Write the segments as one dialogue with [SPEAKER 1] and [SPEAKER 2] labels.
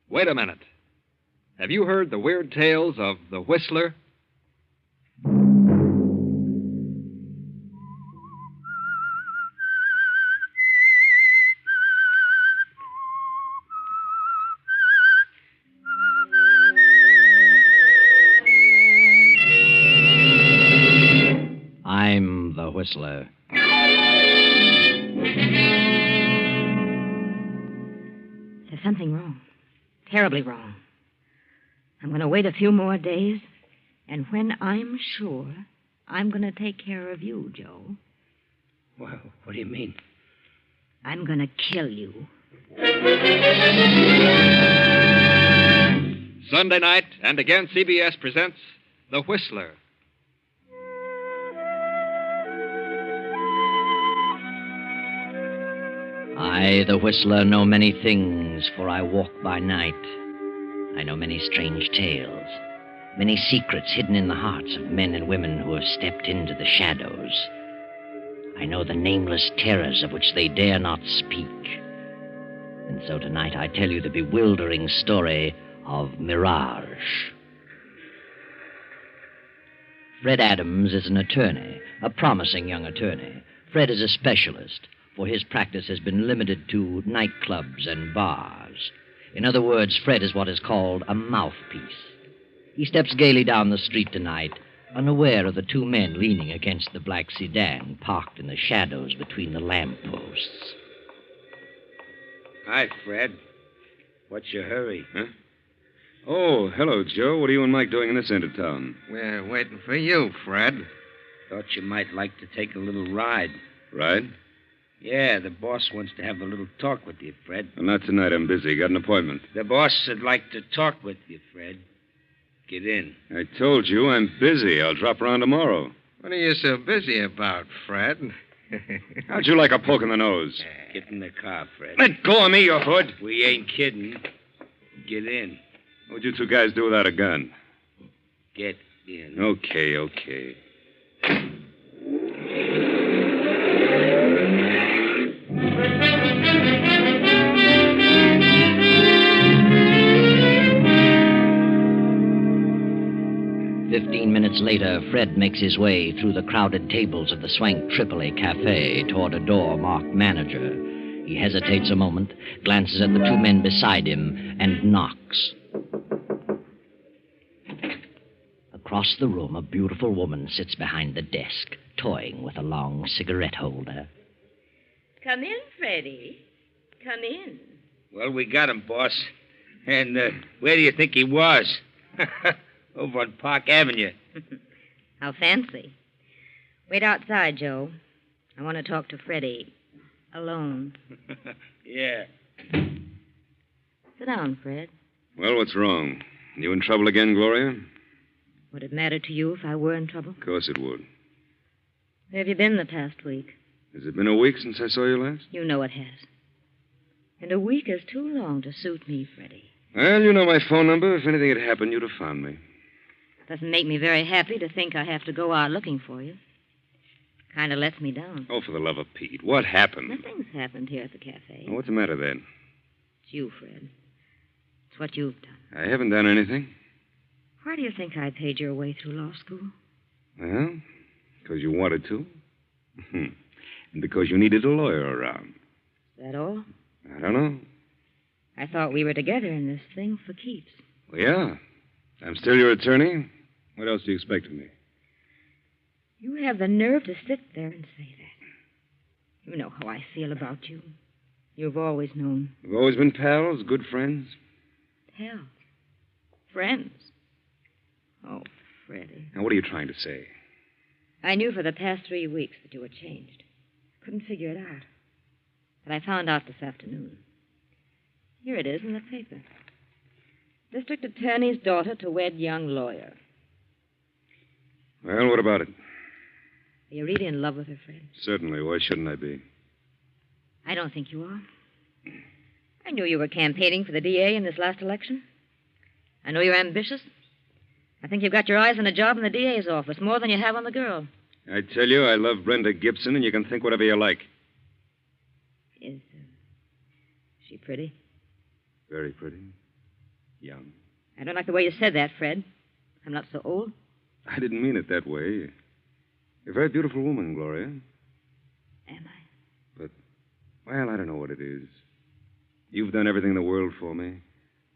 [SPEAKER 1] Wait a minute. Have you heard the weird tales of the Whistler?
[SPEAKER 2] I'm the Whistler.
[SPEAKER 3] There's something wrong. Terribly wrong. I'm going to wait a few more days, and when I'm sure, I'm going to take care of you, Joe.
[SPEAKER 4] Well, what do you mean?
[SPEAKER 3] I'm going to kill you.
[SPEAKER 1] Sunday night, and again CBS presents The Whistler.
[SPEAKER 2] I, the Whistler, know many things, for I walk by night. I know many strange tales, many secrets hidden in the hearts of men and women who have stepped into the shadows. I know the nameless terrors of which they dare not speak. And so tonight I tell you the bewildering story of Mirage. Fred Adams is an attorney, a promising young attorney. Fred is a specialist, for his practice has been limited to nightclubs and bars. In other words, Fred is what is called a mouthpiece. He steps gaily down the street tonight, unaware of the two men leaning against the black sedan parked in the shadows between the lampposts.
[SPEAKER 4] Hi, Fred. What's your hurry?
[SPEAKER 5] Huh? Oh, hello, Joe. What are you and Mike doing in this end of town?
[SPEAKER 6] We're waiting for you, Fred.
[SPEAKER 4] Thought you might like to take a little ride.
[SPEAKER 5] Ride?
[SPEAKER 4] Yeah, the boss wants to have a little talk with you, Fred.
[SPEAKER 5] Well, not tonight. I'm busy. Got an appointment.
[SPEAKER 4] The boss would like to talk with you, Fred. Get in.
[SPEAKER 5] I told you I'm busy. I'll drop around tomorrow.
[SPEAKER 6] What are you so busy about, Fred?
[SPEAKER 5] How'd you like a poke in the nose?
[SPEAKER 4] Get in the car, Fred.
[SPEAKER 5] Let go of me, you hood.
[SPEAKER 4] We ain't kidding. Get in.
[SPEAKER 5] What'd you two guys do without a gun?
[SPEAKER 4] Get in.
[SPEAKER 5] Okay.
[SPEAKER 2] 15 minutes later, Fred makes his way through the crowded tables of the swank Tripoli Cafe toward a door marked manager. He hesitates a moment, glances at the two men beside him, and knocks. Across the room, a beautiful woman sits behind the desk, toying with a long cigarette holder.
[SPEAKER 3] Come in, Freddie. Come in.
[SPEAKER 4] Well, we got him, boss. And where do you think he was? Over on Park Avenue.
[SPEAKER 3] How fancy. Wait outside, Joe. I want to talk to Freddie. Alone.
[SPEAKER 4] Yeah.
[SPEAKER 3] Sit down, Fred.
[SPEAKER 5] Well, what's wrong? You in trouble again, Gloria?
[SPEAKER 3] Would it matter to you if I were in trouble?
[SPEAKER 5] Of course it would.
[SPEAKER 3] Where have you been the past week?
[SPEAKER 5] Has it been a week since I saw you last?
[SPEAKER 3] You know it has. And a week is too long to suit me, Freddie.
[SPEAKER 5] Well, you know my phone number. If anything had happened, you'd have found me.
[SPEAKER 3] Doesn't make me very happy to think I have to go out looking for you. Kind of lets me down.
[SPEAKER 5] Oh, for the love of Pete. What happened?
[SPEAKER 3] Nothing's happened here at the cafe.
[SPEAKER 5] Oh, what's the matter then?
[SPEAKER 3] It's you, Fred. It's what you've done.
[SPEAKER 5] I haven't done anything.
[SPEAKER 3] Why do you think I paid your way through law school?
[SPEAKER 5] Well, because you wanted to. And because you needed a lawyer around.
[SPEAKER 3] Is that all?
[SPEAKER 5] I don't know.
[SPEAKER 3] I thought we were together in this thing for keeps.
[SPEAKER 5] Well, yeah. I'm still your attorney. What else do you expect of me?
[SPEAKER 3] You have the nerve to sit there and say that. You know how I feel about you. You've always known.
[SPEAKER 5] We've always been pals, good friends.
[SPEAKER 3] Pals. Friends. Oh, Freddie.
[SPEAKER 5] Now, what are you trying to say?
[SPEAKER 3] I knew for the past 3 weeks that you were changed. Couldn't figure it out. But I found out this afternoon. Here it is in the paper. District Attorney's daughter to wed young lawyer.
[SPEAKER 5] Well, what about it?
[SPEAKER 3] Are you really in love with her, Fred?
[SPEAKER 5] Certainly. Why shouldn't I be?
[SPEAKER 3] I don't think you are. I knew you were campaigning for the DA in this last election. I know you're ambitious. I think you've got your eyes on a job in the DA's office, more than you have on the girl.
[SPEAKER 5] I tell you, I love Brenda Gibson, and you can think whatever you like.
[SPEAKER 3] Is she pretty?
[SPEAKER 5] Very pretty. Young.
[SPEAKER 3] I don't like the way you said that, Fred. I'm not so old.
[SPEAKER 5] I didn't mean it that way. You're a very beautiful woman, Gloria.
[SPEAKER 3] Am I?
[SPEAKER 5] But, well, I don't know what it is. You've done everything in the world for me.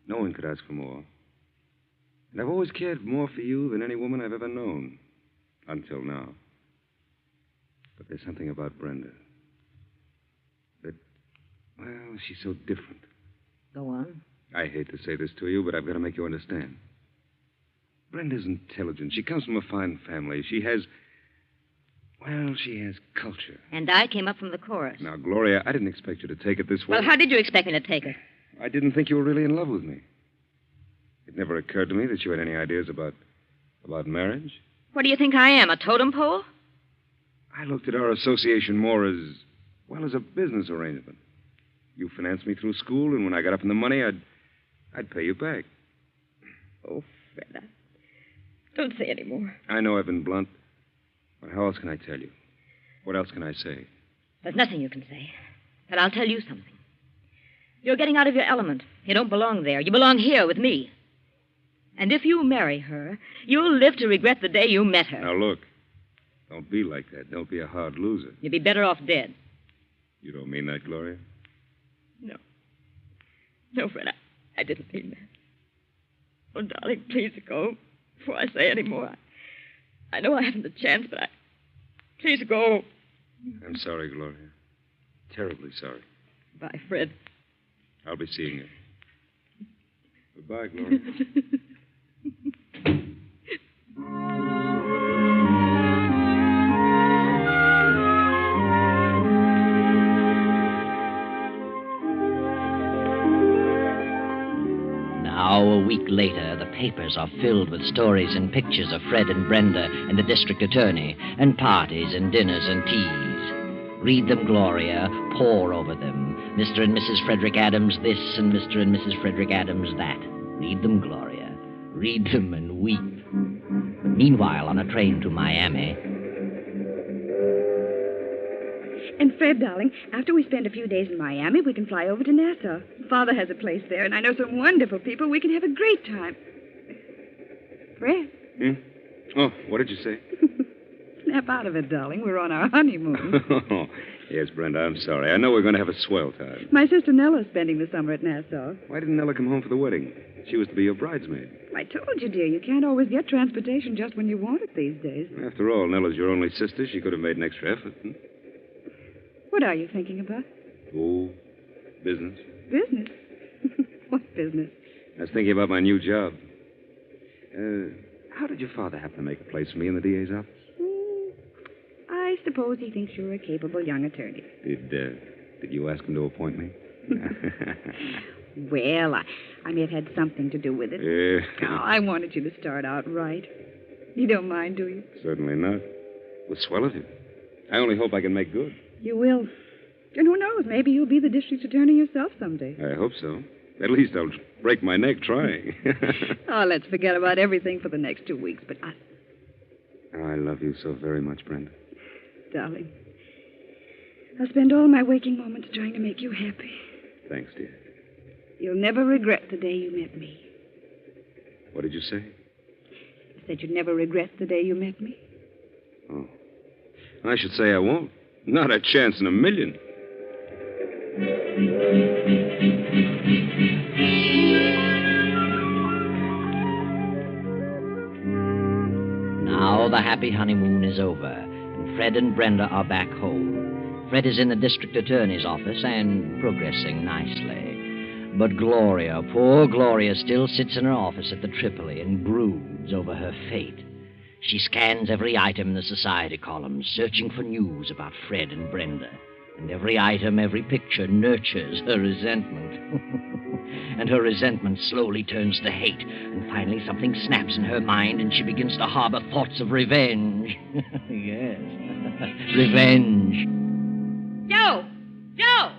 [SPEAKER 5] No one could ask for more. And I've always cared more for you than any woman I've ever known. Until now. But there's something about Brenda. That, well, she's so different.
[SPEAKER 3] Go on.
[SPEAKER 5] I hate to say this to you, but I've got to make you understand. Brenda's intelligent. She comes from a fine family. She has culture.
[SPEAKER 3] And I came up from the chorus.
[SPEAKER 5] Now, Gloria, I didn't expect you to take it this way.
[SPEAKER 3] Well, how did you expect me to take it?
[SPEAKER 5] I didn't think you were really in love with me. It never occurred to me that you had any ideas about marriage.
[SPEAKER 3] What do you think I am, a totem pole?
[SPEAKER 5] I looked at our association more as a business arrangement. You financed me through school, and when I got up in the money, I'd pay you back.
[SPEAKER 3] Oh, Fred, don't say any more.
[SPEAKER 5] I know I've been blunt, but how else can I tell you? What else can I say?
[SPEAKER 3] There's nothing you can say. But I'll tell you something. You're getting out of your element. You don't belong there. You belong here with me. And if you marry her, you'll live to regret the day you met her.
[SPEAKER 5] Now, look. Don't be like that. Don't be a hard loser.
[SPEAKER 3] You'd be better off dead.
[SPEAKER 5] You don't mean that, Gloria?
[SPEAKER 3] No. No, Fred, I didn't mean that. Oh, darling, please go before I say any more. I know I haven't the chance, but please go.
[SPEAKER 5] I'm sorry, Gloria. Terribly sorry.
[SPEAKER 3] Bye, Fred.
[SPEAKER 5] I'll be seeing you. Goodbye, Gloria.
[SPEAKER 2] Now, a week later, the papers are filled with stories and pictures of Fred and Brenda and the district attorney, and parties and dinners and teas. Read them, Gloria. Pore over them. Mr. and Mrs. Frederick Adams this and Mr. and Mrs. Frederick Adams that. Read them, Gloria. Read them and weep. Meanwhile, on a train to Miami.
[SPEAKER 7] And Fred, darling, after we spend a few days in Miami, we can fly over to Nassau. Father has a place there, and I know some wonderful people. We can have a great time. Fred?
[SPEAKER 5] Oh, what did you say?
[SPEAKER 7] Snap out of it, darling. We're on our honeymoon.
[SPEAKER 5] Yes, Brenda, I'm sorry. I know we're going to have a swell time.
[SPEAKER 7] My sister Nella's spending the summer at Nassau.
[SPEAKER 5] Why didn't Nella come home for the wedding? She was to be your bridesmaid.
[SPEAKER 7] I told you, dear, you can't always get transportation just when you want it these days.
[SPEAKER 5] After all, Nella's your only sister. She could have made an extra effort.
[SPEAKER 7] What are you thinking about?
[SPEAKER 5] Oh, business.
[SPEAKER 7] Business? What business?
[SPEAKER 5] I was thinking about my new job. How did your father happen to make a place for me in the DA's office?
[SPEAKER 7] I suppose he thinks you're a capable young attorney.
[SPEAKER 5] Did you ask him to appoint me?
[SPEAKER 7] Well, I may have had something to do with it.
[SPEAKER 5] Yeah.
[SPEAKER 7] Oh, I wanted you to start out right. You don't mind, do you?
[SPEAKER 5] Certainly not. Well, swell of you. I only hope I can make good.
[SPEAKER 7] You will. And who knows, maybe you'll be the district attorney yourself someday.
[SPEAKER 5] I hope so. At least I'll break my neck trying.
[SPEAKER 7] Oh, let's forget about everything for the next 2 weeks, but
[SPEAKER 5] I love you so very much, Brenda.
[SPEAKER 7] Darling, I'll spend all my waking moments trying to make you happy.
[SPEAKER 5] Thanks, dear.
[SPEAKER 7] You'll never regret the day you met me.
[SPEAKER 5] What did you say?
[SPEAKER 7] I said you'd never regret the day you met me.
[SPEAKER 5] Oh. I should say I won't. Not a chance in a million.
[SPEAKER 2] Now the happy honeymoon is over, and Fred and Brenda are back home. Fred is in the district attorney's office and progressing nicely. But Gloria, poor Gloria, still sits in her office at the Tripoli and broods over her fate. She scans every item in the society columns, searching for news about Fred and Brenda. And every item, every picture nurtures her resentment. And her resentment slowly turns to hate. And finally something snaps in her mind and she begins to harbor thoughts of revenge. Yes, revenge.
[SPEAKER 3] Joe! Joe!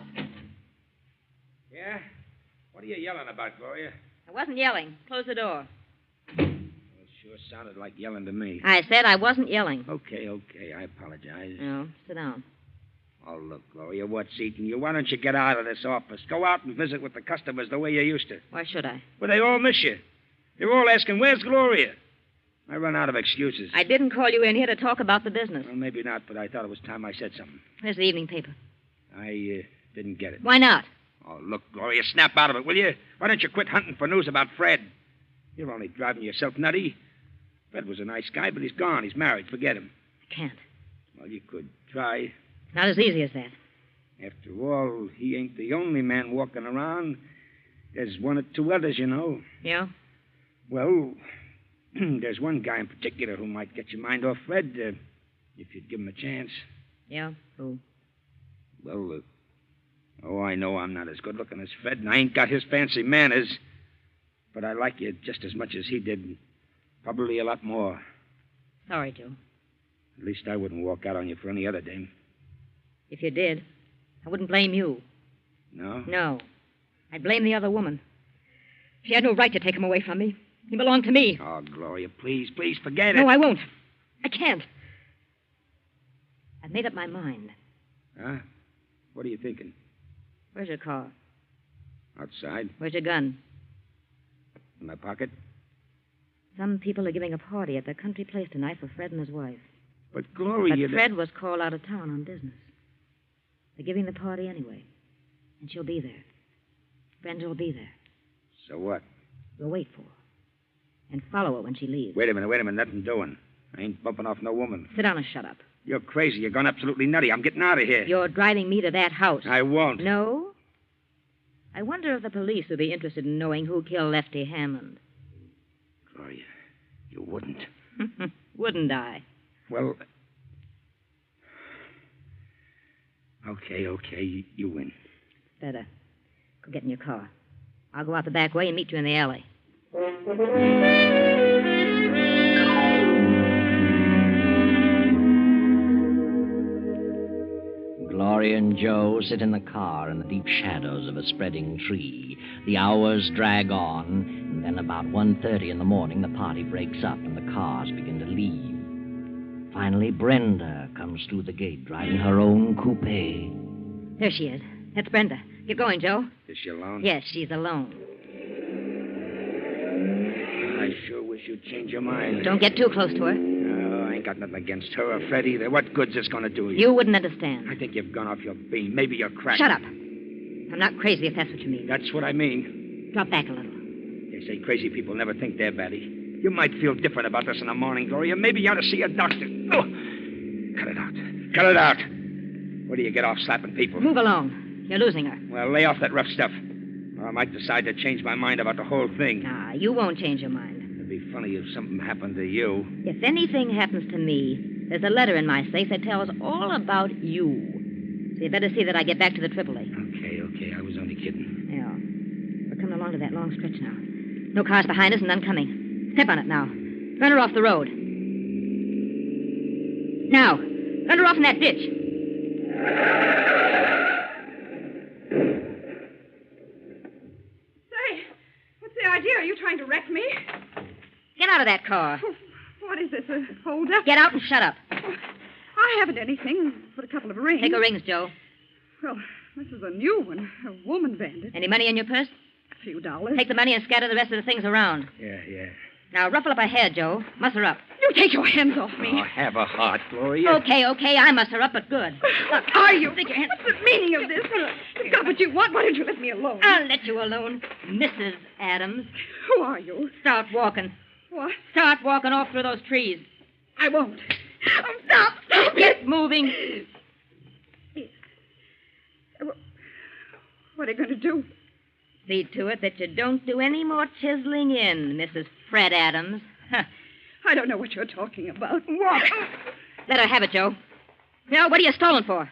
[SPEAKER 4] Yeah? What are you yelling about, Gloria?
[SPEAKER 3] I wasn't yelling. Close the door.
[SPEAKER 4] Well, sure sounded like yelling to me.
[SPEAKER 3] I said I wasn't yelling.
[SPEAKER 4] Okay. I apologize.
[SPEAKER 3] No, sit down.
[SPEAKER 4] Oh, look, Gloria, what's eating you? Why don't you get out of this office? Go out and visit with the customers the way you used to.
[SPEAKER 3] Why should I?
[SPEAKER 4] Well, they all miss you. They're all asking, where's Gloria? I run out of excuses.
[SPEAKER 3] I didn't call you in here to talk about the business.
[SPEAKER 4] Well, maybe not, but I thought it was time I said something.
[SPEAKER 3] Where's the evening paper?
[SPEAKER 4] I didn't get it.
[SPEAKER 3] Why not?
[SPEAKER 4] Oh, look, Gloria, snap out of it, will you? Why don't you quit hunting for news about Fred? You're only driving yourself nutty. Fred was a nice guy, but he's gone. He's married. Forget him.
[SPEAKER 3] I can't.
[SPEAKER 4] Well, you could try.
[SPEAKER 3] Not as easy as that.
[SPEAKER 4] After all, he ain't the only man walking around. There's one or two others, you know.
[SPEAKER 3] Yeah?
[SPEAKER 4] Well, there's one guy in particular who might get your mind off Fred if you'd give him a chance.
[SPEAKER 3] Yeah? Who?
[SPEAKER 4] Well, I know I'm not as good looking as Fred, and I ain't got his fancy manners. But I like you just as much as he did. Probably a lot more.
[SPEAKER 3] Sorry, Joe.
[SPEAKER 4] At least I wouldn't walk out on you for any other dame.
[SPEAKER 3] If you did, I wouldn't blame you.
[SPEAKER 4] No?
[SPEAKER 3] No. I'd blame the other woman. She had no right to take him away from me. He belonged to me.
[SPEAKER 4] Oh, Gloria, please, forget it.
[SPEAKER 3] No, I won't. I can't. I've made up my mind.
[SPEAKER 4] Huh? What are you thinking?
[SPEAKER 3] Where's your car?
[SPEAKER 4] Outside?
[SPEAKER 3] Where's your gun?
[SPEAKER 4] In my pocket?
[SPEAKER 3] Some people are giving a party at their country place tonight for Fred and his wife.
[SPEAKER 4] But, Gloria...
[SPEAKER 3] But Fred was called out of town on business. They're giving the party anyway. And she'll be there. Brenda will be there.
[SPEAKER 4] So what?
[SPEAKER 3] We'll wait for her. And follow her when she leaves.
[SPEAKER 4] Wait a minute. Nothing doing. I ain't bumping off no woman.
[SPEAKER 3] Sit down and shut up.
[SPEAKER 4] You're crazy. You're gone absolutely nutty. I'm getting out of here.
[SPEAKER 3] You're driving me to that house.
[SPEAKER 4] I won't.
[SPEAKER 3] No? I wonder if the police would be interested in knowing who killed Lefty Hammond.
[SPEAKER 4] Gloria, you wouldn't.
[SPEAKER 3] Wouldn't I?
[SPEAKER 4] Well... Okay. You win.
[SPEAKER 3] Better. Go get in your car. I'll go out the back way and meet you in the alley.
[SPEAKER 2] Gloria and Joe sit in the car in the deep shadows of a spreading tree. The hours drag on, and then about 1:30 in the morning, the party breaks up and the cars begin to leave. Finally, Brenda comes through the gate, driving her own coupe.
[SPEAKER 3] There she is. That's Brenda. Get going, Joe.
[SPEAKER 4] Is she alone?
[SPEAKER 3] Yes, she's alone.
[SPEAKER 4] I sure wish you'd change your mind.
[SPEAKER 3] Don't get too close to her.
[SPEAKER 4] No, I ain't got nothing against her or Fred either. What good's this going to do you?
[SPEAKER 3] You wouldn't understand.
[SPEAKER 4] I think you've gone off your beam. Maybe you're cracked.
[SPEAKER 3] Shut up. I'm not crazy, if that's what you mean.
[SPEAKER 4] That's what I mean.
[SPEAKER 3] Drop back a little.
[SPEAKER 4] They say crazy people never think they're batty. You might feel different about this in the morning, Gloria. Maybe you ought to see a doctor. Oh! Cut it out. Where do you get off slapping people?
[SPEAKER 3] Move along. You're losing her.
[SPEAKER 4] Well, lay off that rough stuff. Or I might decide to change my mind about the whole thing.
[SPEAKER 3] Nah, you won't change your mind.
[SPEAKER 4] It'd be funny if something happened to you.
[SPEAKER 3] If anything happens to me, there's a letter in my safe that tells all about you. So you better see that I get back to the AAA.
[SPEAKER 4] Okay. I was only kidding.
[SPEAKER 3] Yeah. We're coming along to that long stretch now. No cars behind us and none coming. Step on it now. Run her off the road. Now, run her off in that ditch.
[SPEAKER 7] Say, what's the idea? Are you trying to wreck me?
[SPEAKER 3] Get out of that car.
[SPEAKER 7] What is this, a hold-up?
[SPEAKER 3] Get out and shut up.
[SPEAKER 7] I haven't anything but a couple of rings.
[SPEAKER 3] Take her rings, Joe.
[SPEAKER 7] Well, this is a new one. A woman bandit.
[SPEAKER 3] Any money in your purse?
[SPEAKER 7] A few dollars.
[SPEAKER 3] Take the money and scatter the rest of the things around.
[SPEAKER 4] Yeah.
[SPEAKER 3] Now, ruffle up her hair, Joe. Muss her up.
[SPEAKER 7] You take your hands off me.
[SPEAKER 4] Oh, have a heart, Gloria.
[SPEAKER 3] Okay, I muss her up, but good. Look,
[SPEAKER 7] Are you?
[SPEAKER 3] stick your hand...
[SPEAKER 7] What's the meaning of this? You've got what you want. Why don't you let me alone?
[SPEAKER 3] I'll let you alone, Mrs. Adams.
[SPEAKER 7] Who are you?
[SPEAKER 3] Start walking.
[SPEAKER 7] What?
[SPEAKER 3] Start walking off through those trees.
[SPEAKER 7] I won't. Oh, stop. Stop
[SPEAKER 3] Get moving.
[SPEAKER 7] What are you going to do?
[SPEAKER 3] See to it that you don't do any more chiseling in, Mrs. Fred Adams. Huh.
[SPEAKER 7] I don't know what you're talking about. Walk.
[SPEAKER 3] Let her have it, Joe. Now, what are you stolen for?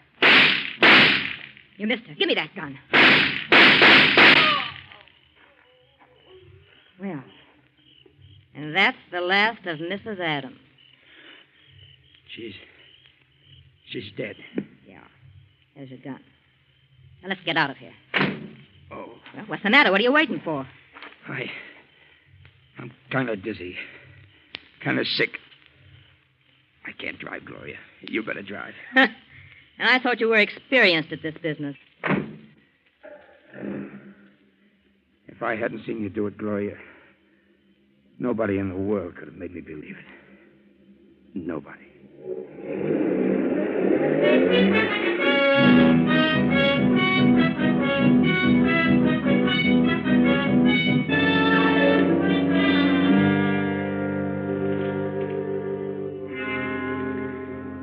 [SPEAKER 3] You missed her. Give me that gun. Well, and that's the last of Mrs. Adams.
[SPEAKER 4] She's dead.
[SPEAKER 3] Yeah. There's your gun. Now, let's get out of here.
[SPEAKER 4] Oh.
[SPEAKER 3] Well, what's the matter? What are you waiting for?
[SPEAKER 4] I'm kind of dizzy. Kind of sick. I can't drive, Gloria. You better drive.
[SPEAKER 3] And I thought you were experienced at this business.
[SPEAKER 4] If I hadn't seen you do it, Gloria, nobody in the world could have made me believe it. Nobody.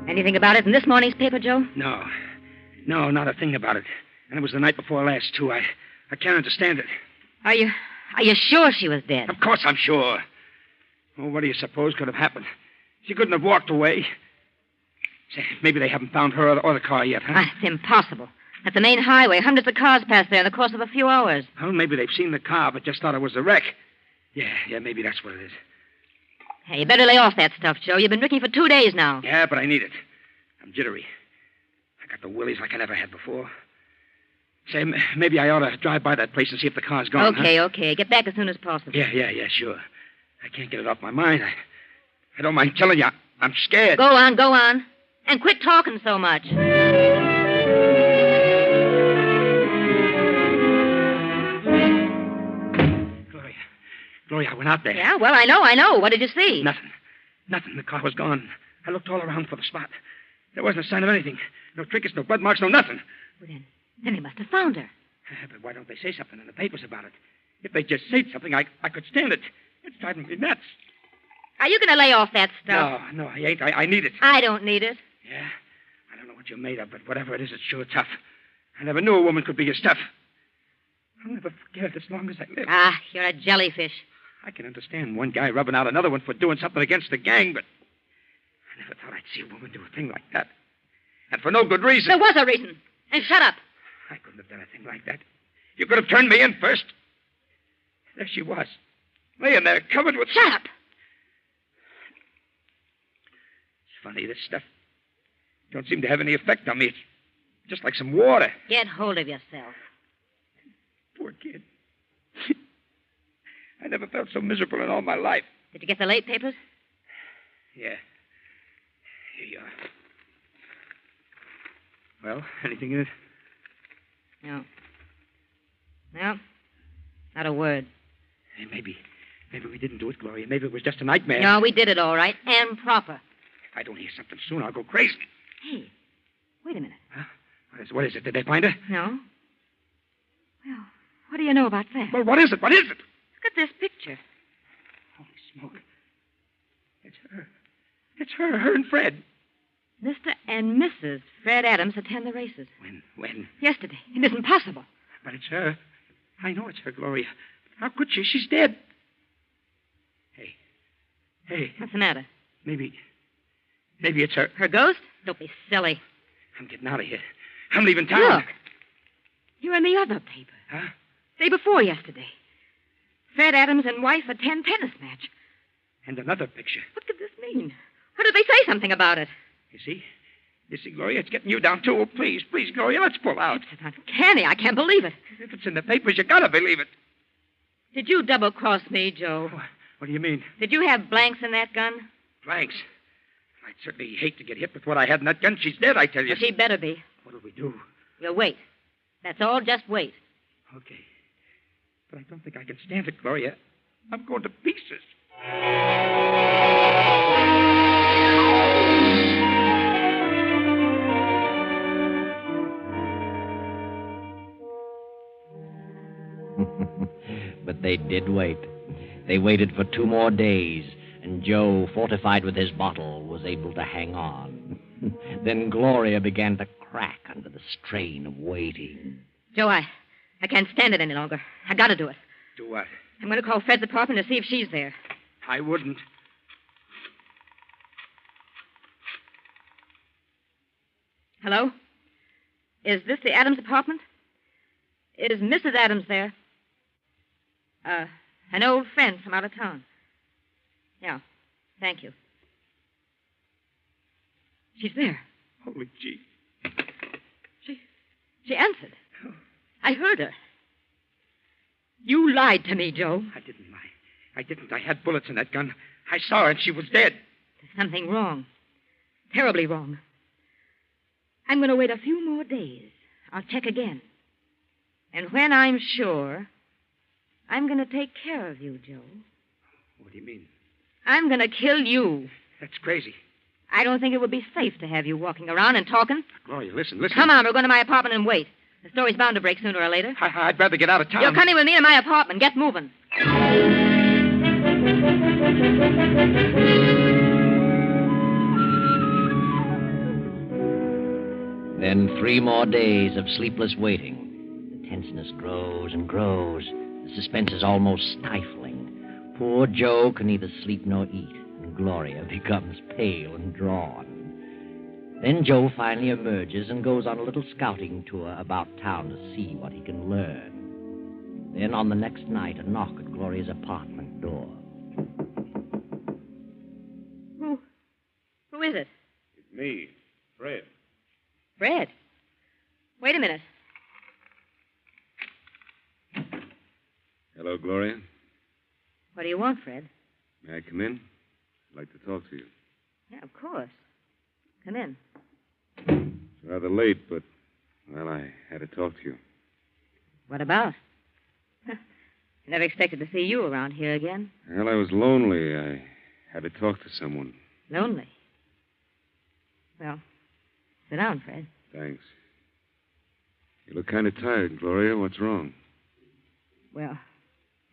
[SPEAKER 3] Anything about it in this morning's paper, Joe?
[SPEAKER 4] No, not a thing about it. And it was the night before last, too. I can't understand it.
[SPEAKER 3] Are you sure she was dead?
[SPEAKER 4] Of course I'm sure. Well, what do you suppose could have happened? She couldn't have walked away. Say, maybe they haven't found her or the car yet, huh?
[SPEAKER 3] It's impossible. That's the main highway. Hundreds of cars pass there in the course of a few hours.
[SPEAKER 4] Well, maybe they've seen the car, but just thought it was a wreck. Yeah, maybe that's what it is.
[SPEAKER 3] Hey, you better lay off that stuff, Joe. You've been drinking for 2 days now.
[SPEAKER 4] Yeah, but I need it. I'm jittery. I got the willies like I never had before. Say, maybe I ought to drive by that place and see if the car's gone.
[SPEAKER 3] Okay. Get back as soon as possible.
[SPEAKER 4] Yeah, sure. I can't get it off my mind. I don't mind telling you, I'm scared.
[SPEAKER 3] Go on. And quit talking so much.
[SPEAKER 4] Gloria, I went out there.
[SPEAKER 3] Yeah, well, I know. What did you see?
[SPEAKER 4] Nothing. The car was gone. I looked all around for the spot. There wasn't a sign of anything. No trinkets, no blood marks, no nothing.
[SPEAKER 3] Well, then they must have found her.
[SPEAKER 4] But why don't they say something in the papers about it? If they just said something, I could stand it. It's driving me nuts.
[SPEAKER 3] Are you going to lay off that stuff?
[SPEAKER 4] No, I ain't. I need it.
[SPEAKER 3] I don't need it.
[SPEAKER 4] Yeah? I don't know what you're made of, but whatever it is, it's sure tough. I never knew a woman could be as tough. I'll never forget it as long as I live.
[SPEAKER 3] You're a jellyfish.
[SPEAKER 4] I can understand one guy rubbing out another one for doing something against the gang, but I never thought I'd see a woman do a thing like that. And for no good reason.
[SPEAKER 3] There was a reason. And shut up.
[SPEAKER 4] I couldn't have done a thing like that. You could have turned me in first. There she was, laying there covered with...
[SPEAKER 3] Shut up.
[SPEAKER 4] It's funny, this stuff don't seem to have any effect on me. It's just like some water.
[SPEAKER 3] Get hold of yourself.
[SPEAKER 4] Poor kid. I never felt so miserable in all my life.
[SPEAKER 3] Did you get the late papers?
[SPEAKER 4] Yeah. Here you are. Well, anything in it?
[SPEAKER 3] No. Not a word.
[SPEAKER 4] Hey, maybe we didn't do it, Gloria. Maybe it was just a nightmare.
[SPEAKER 3] No, we did it all right, and proper.
[SPEAKER 4] If I don't hear something soon, I'll go crazy.
[SPEAKER 3] Hey, wait a minute.
[SPEAKER 4] Huh? What is it? Did they find her?
[SPEAKER 3] No. Well, what do you know about that?
[SPEAKER 4] Well, what is it?
[SPEAKER 3] Look at this picture.
[SPEAKER 4] Holy smoke. It's her and Fred.
[SPEAKER 3] Mr. and Mrs. Fred Adams attend the races.
[SPEAKER 4] When?
[SPEAKER 3] Yesterday. It isn't possible.
[SPEAKER 4] But it's her. I know it's her, Gloria. How could she? She's dead. Hey.
[SPEAKER 3] What's the matter?
[SPEAKER 4] Maybe it's her.
[SPEAKER 3] Her ghost? Don't be silly.
[SPEAKER 4] I'm getting out of here. I'm leaving town.
[SPEAKER 3] Look. You're in the other paper.
[SPEAKER 4] Huh?
[SPEAKER 3] Day before yesterday. Fred Adams and wife attend tennis match.
[SPEAKER 4] And another picture.
[SPEAKER 3] What could this mean? Or did they say something about it?
[SPEAKER 4] You see, Gloria, it's getting you down, too. Oh, please, Gloria, let's pull out.
[SPEAKER 3] It's uncanny. I can't believe it.
[SPEAKER 4] If it's in the papers, you gotta believe it.
[SPEAKER 3] Did you double-cross me, Joe?
[SPEAKER 4] What do you mean?
[SPEAKER 3] Did you have blanks in that gun?
[SPEAKER 4] Blanks? I'd certainly hate to get hit with what I had in that gun. She's dead, I tell you.
[SPEAKER 3] Well, she better be.
[SPEAKER 4] What'll we do?
[SPEAKER 3] We'll wait. That's all. Just wait.
[SPEAKER 4] Okay. But I don't think I can stand it, Gloria. I'm going to pieces.
[SPEAKER 2] But they did wait. They waited for 2 more days, and Joe, fortified with his bottle, was able to hang on. Then Gloria began to crack under the strain of waiting.
[SPEAKER 3] Joe, I can't stand it any longer. I gotta do it.
[SPEAKER 4] Do what?
[SPEAKER 3] I'm going to call Fred's apartment to see if she's there.
[SPEAKER 4] I wouldn't.
[SPEAKER 3] Hello? Is this the Adams apartment? Is Mrs. Adams there? An old friend from out of town. Yeah, thank you. She's there.
[SPEAKER 4] Holy gee.
[SPEAKER 3] She answered. I heard her. You lied to me, Joe.
[SPEAKER 4] I didn't lie. I didn't. I had bullets in that gun. I saw her, and she was dead.
[SPEAKER 3] There's something wrong. Terribly wrong. I'm going to wait a few more days. I'll check again. And when I'm sure, I'm going to take care of you, Joe.
[SPEAKER 4] What do you mean?
[SPEAKER 3] I'm going to kill you.
[SPEAKER 4] That's crazy.
[SPEAKER 3] I don't think it would be safe to have you walking around and talking.
[SPEAKER 4] Gloria, listen.
[SPEAKER 3] Come on, we're going to my apartment and wait. The story's bound to break sooner or later.
[SPEAKER 4] I'd rather get out of town.
[SPEAKER 3] You're coming with me to my apartment. Get moving.
[SPEAKER 2] Then 3 more days of sleepless waiting. The tenseness grows and grows. The suspense is almost stifling. Poor Joe can neither sleep nor eat, and Gloria becomes pale and drawn. Then Joe finally emerges and goes on a little scouting tour about town to see what he can learn. Then on the next night, a knock at Gloria's apartment door.
[SPEAKER 3] Who is it?
[SPEAKER 5] It's me, Fred.
[SPEAKER 3] Fred. Wait a minute.
[SPEAKER 5] Hello, Gloria.
[SPEAKER 3] What do you want, Fred?
[SPEAKER 5] May I come in? I'd like to talk to you.
[SPEAKER 3] Yeah, of course. Come in.
[SPEAKER 5] It's rather late, but, well, I had to talk to you.
[SPEAKER 3] What about? I never expected to see you around here again.
[SPEAKER 5] Well, I was lonely. I had to talk to someone.
[SPEAKER 3] Lonely. Well, sit down, Fred.
[SPEAKER 5] Thanks. You look kind of tired, Gloria. What's wrong?
[SPEAKER 3] Well,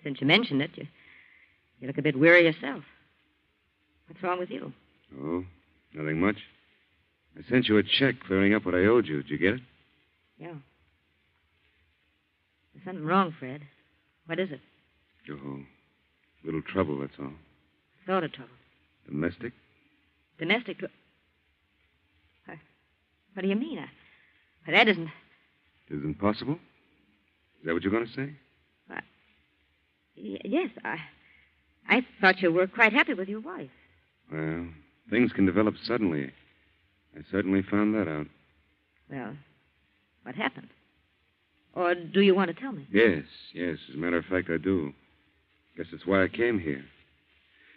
[SPEAKER 3] since you mentioned it, you look a bit weary yourself. What's wrong with you?
[SPEAKER 5] Oh, nothing much. I sent you a check clearing up what I owed you. Did you get it?
[SPEAKER 3] Yeah. There's something wrong, Fred. What is it?
[SPEAKER 5] Oh, little trouble, that's all.
[SPEAKER 3] Sort of trouble.
[SPEAKER 5] Domestic?
[SPEAKER 3] Domestic? What do you mean? That isn't...
[SPEAKER 5] It isn't possible? Is that what you're going to say?
[SPEAKER 3] Yes, I thought you were quite happy with your wife.
[SPEAKER 5] Well, things can develop suddenly. I certainly found that out.
[SPEAKER 3] Well, what happened? Or do you want to tell me?
[SPEAKER 5] Yes. As a matter of fact, I do. Guess that's why I came here.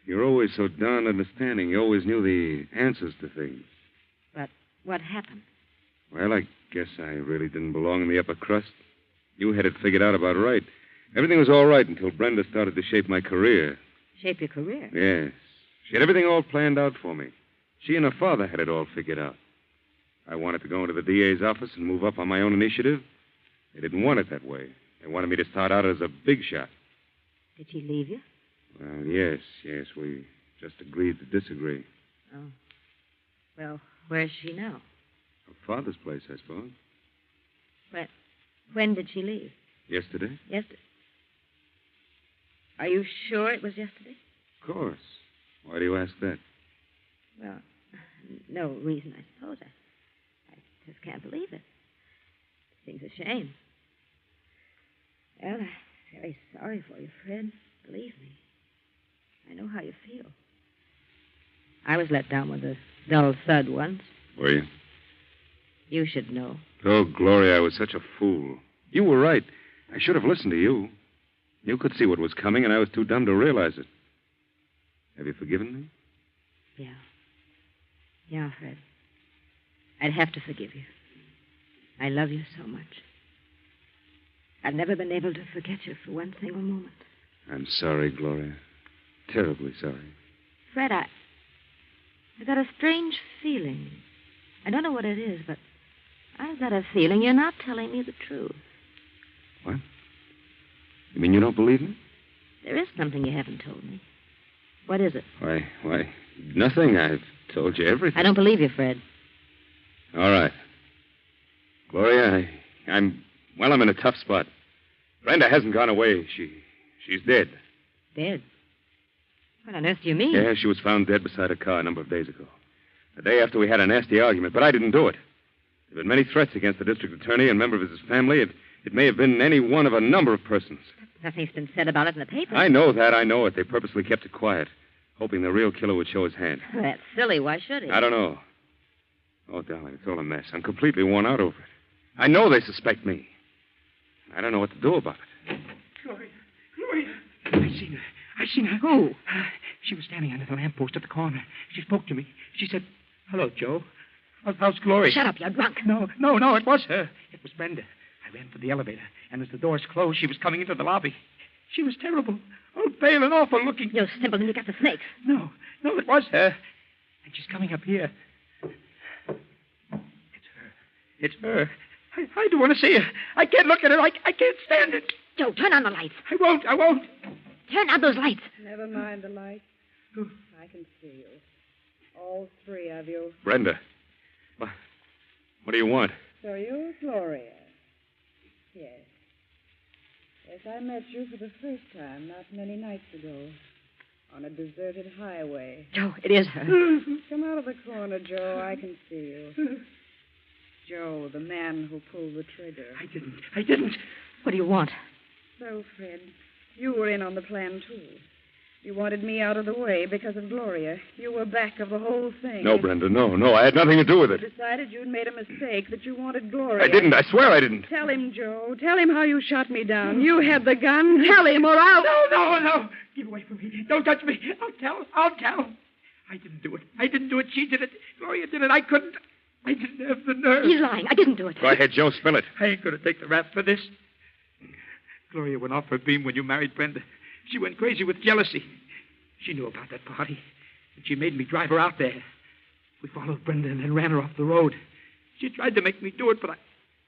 [SPEAKER 5] You're always so darn understanding. You always knew the answers to things.
[SPEAKER 3] But what happened?
[SPEAKER 5] Well, I guess I really didn't belong in the upper crust. You had it figured out about right. Everything was all right until Brenda started to shape my career.
[SPEAKER 3] Shape your career?
[SPEAKER 5] Yes. She had everything all planned out for me. She and her father had it all figured out. I wanted to go into the DA's office and move up on my own initiative. They didn't want it that way. They wanted me to start out as a big shot.
[SPEAKER 3] Did she leave you?
[SPEAKER 5] Well, yes. We just agreed to disagree.
[SPEAKER 3] Oh. Well, where's she now?
[SPEAKER 5] Her father's place, I suppose.
[SPEAKER 3] When did she leave?
[SPEAKER 5] Yesterday?
[SPEAKER 3] Yesterday. Are you sure it was yesterday?
[SPEAKER 5] Of course. Why do you ask that?
[SPEAKER 3] Well, no reason, I suppose. I just can't believe it. It seems a shame. Well, I'm very sorry for you, Fred. Believe me. I know how you feel. I was let down with a dull thud once.
[SPEAKER 5] Were you?
[SPEAKER 3] You should know.
[SPEAKER 5] Oh, Gloria, I was such a fool. You were right. I should have listened to you. You could see what was coming, and I was too dumb to realize it. Have you forgiven me?
[SPEAKER 3] Yeah. Yeah, Fred. I'd have to forgive you. I love you so much. I've never been able to forget you for one single moment.
[SPEAKER 5] I'm sorry, Gloria. Terribly sorry.
[SPEAKER 3] Fred, I got a strange feeling. I don't know what it is, but I've got a feeling you're not telling me the truth.
[SPEAKER 5] What? You mean you don't believe me?
[SPEAKER 3] There is something you haven't told me. What is it?
[SPEAKER 5] Why, nothing. I've told you everything.
[SPEAKER 3] I don't believe you, Fred.
[SPEAKER 5] All right. Gloria, I'm in a tough spot. Brenda hasn't gone away. She's dead.
[SPEAKER 3] Dead? What on earth do you mean?
[SPEAKER 5] Yeah, she was found dead beside a car a number of days ago. The day after we had a nasty argument, but I didn't do it. There have been many threats against the district attorney and member of his family. It may have been any one of a number of persons.
[SPEAKER 3] Nothing's been said about it in the paper.
[SPEAKER 5] I know that. I know it. They purposely kept it quiet, hoping the real killer would show his hand.
[SPEAKER 3] That's silly. Why should he?
[SPEAKER 5] I don't know. Oh, darling, it's all a mess. I'm completely worn out over it. I know they suspect me. I don't know what to do about it.
[SPEAKER 4] Gloria. I seen her.
[SPEAKER 3] Who?
[SPEAKER 4] She was standing under the lamppost at the corner. She spoke to me. She said, "Hello, Joe. How's Glory?
[SPEAKER 3] Shut up, you're drunk.
[SPEAKER 4] No, it was her. It was Brenda. I ran for the elevator, and as the doors closed, she was coming into the lobby. She was terrible. Oh, pale and awful looking.
[SPEAKER 3] You simpleton, you got the snakes.
[SPEAKER 4] No, it was her. And she's coming up here. It's her. I do want to see her. I can't look at her. I can't stand it.
[SPEAKER 3] Joe, turn on the lights.
[SPEAKER 4] I won't.
[SPEAKER 3] Turn on those lights.
[SPEAKER 7] Never mind the light. I can see you. All three of you.
[SPEAKER 5] Brenda. What do you want?
[SPEAKER 7] So you're Gloria. Yes. Yes, I met you for the first time not many nights ago. On a deserted highway.
[SPEAKER 3] Joe, it is her.
[SPEAKER 7] Come out of the corner, Joe. I can see you. Joe, the man who pulled the trigger.
[SPEAKER 4] I didn't.
[SPEAKER 3] What do you want?
[SPEAKER 7] So, Fred, you were in on the plan, too. You wanted me out of the way because of Gloria. You were back of the whole thing.
[SPEAKER 5] No, Brenda, no. I had nothing to do with it.
[SPEAKER 7] You decided you'd made a mistake, that you wanted Gloria.
[SPEAKER 5] I didn't. I swear I didn't.
[SPEAKER 7] Tell him, Joe. Tell him how you shot me down. You had the gun. Tell him, or I'll...
[SPEAKER 4] No. Get away from me. Don't touch me. I'll tell. I didn't do it. She did it. Gloria did it. I couldn't. I didn't have the nerve.
[SPEAKER 3] He's lying. I didn't do it.
[SPEAKER 5] Go ahead, Joe. Spill it.
[SPEAKER 4] I ain't going to take the rap for this. Gloria went off her beam when you married Brenda. She went crazy with jealousy. She knew about that party, and she made me drive her out there. We followed Brenda and then ran her off the road. She tried to make me do it, but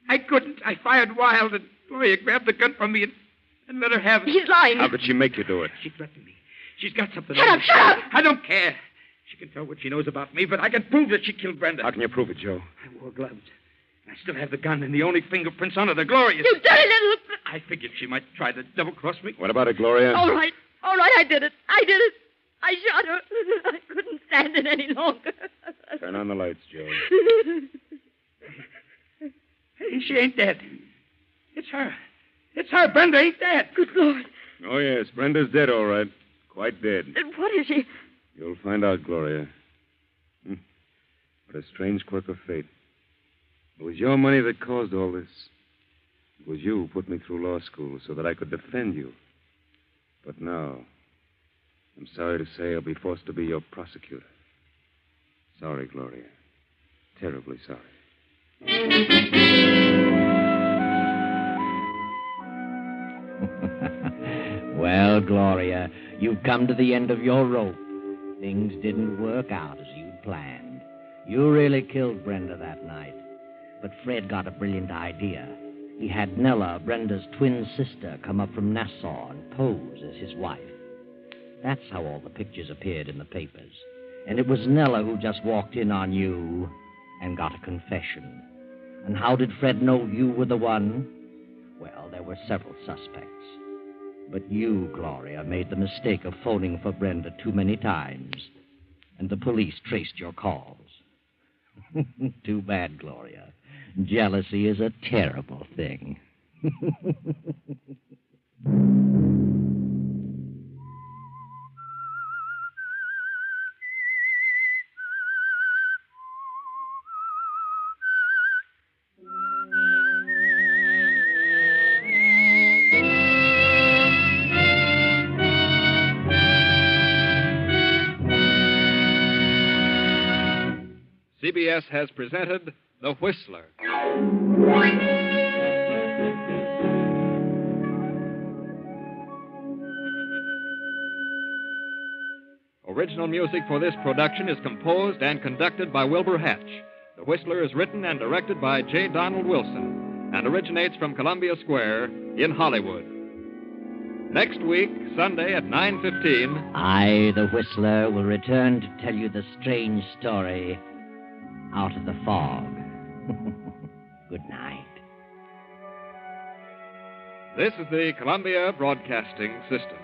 [SPEAKER 4] I couldn't. I fired wild, and Gloria grabbed the gun from me and let her have it.
[SPEAKER 3] He's lying.
[SPEAKER 5] How could she make you do it?
[SPEAKER 4] She threatened me. She's got something
[SPEAKER 3] Shut
[SPEAKER 4] on
[SPEAKER 3] up,
[SPEAKER 4] me.
[SPEAKER 3] shut up!
[SPEAKER 4] I don't care. She can tell what she knows about me, but I can prove that she killed Brenda.
[SPEAKER 5] How can you prove it, Joe?
[SPEAKER 4] I wore gloves. I still have the gun, and the only fingerprints on it are Gloria's.
[SPEAKER 3] You dirty little...
[SPEAKER 4] I figured she might try to double-cross me.
[SPEAKER 5] What about it, Gloria?
[SPEAKER 3] All right, I did it. I shot her. I couldn't stand it any longer.
[SPEAKER 5] Turn on the lights, Joe.
[SPEAKER 4] Hey, she ain't dead. It's her. It's her. Brenda ain't dead.
[SPEAKER 3] Good Lord.
[SPEAKER 5] Oh, yes. Brenda's dead, all right. Quite dead.
[SPEAKER 3] And what is she?
[SPEAKER 5] You'll find out, Gloria. What a strange quirk of fate. It was your money that caused all this. It was you who put me through law school so that I could defend you. But now, I'm sorry to say I'll be forced to be your prosecutor. Sorry, Gloria. Terribly sorry.
[SPEAKER 2] Well, Gloria, you've come to the end of your rope. Things didn't work out as you'd planned. You really killed Brenda that night. But Fred got a brilliant idea. He had Nella, Brenda's twin sister, come up from Nassau and pose as his wife. That's how all the pictures appeared in the papers. And it was Nella who just walked in on you and got a confession. And how did Fred know you were the one? Well, there were several suspects. But you, Gloria, made the mistake of phoning for Brenda too many times. And the police traced your calls. Too bad, Gloria. Jealousy is a terrible thing.
[SPEAKER 1] CBS has presented The Whistler. Original music for this production is composed and conducted by Wilbur Hatch. The Whistler is written and directed by J. Donald Wilson and originates from Columbia Square in Hollywood. Next week, Sunday at 9:15.
[SPEAKER 2] I, the Whistler, will return to tell you the strange story out of the fog. Good night.
[SPEAKER 1] This is the Columbia Broadcasting System.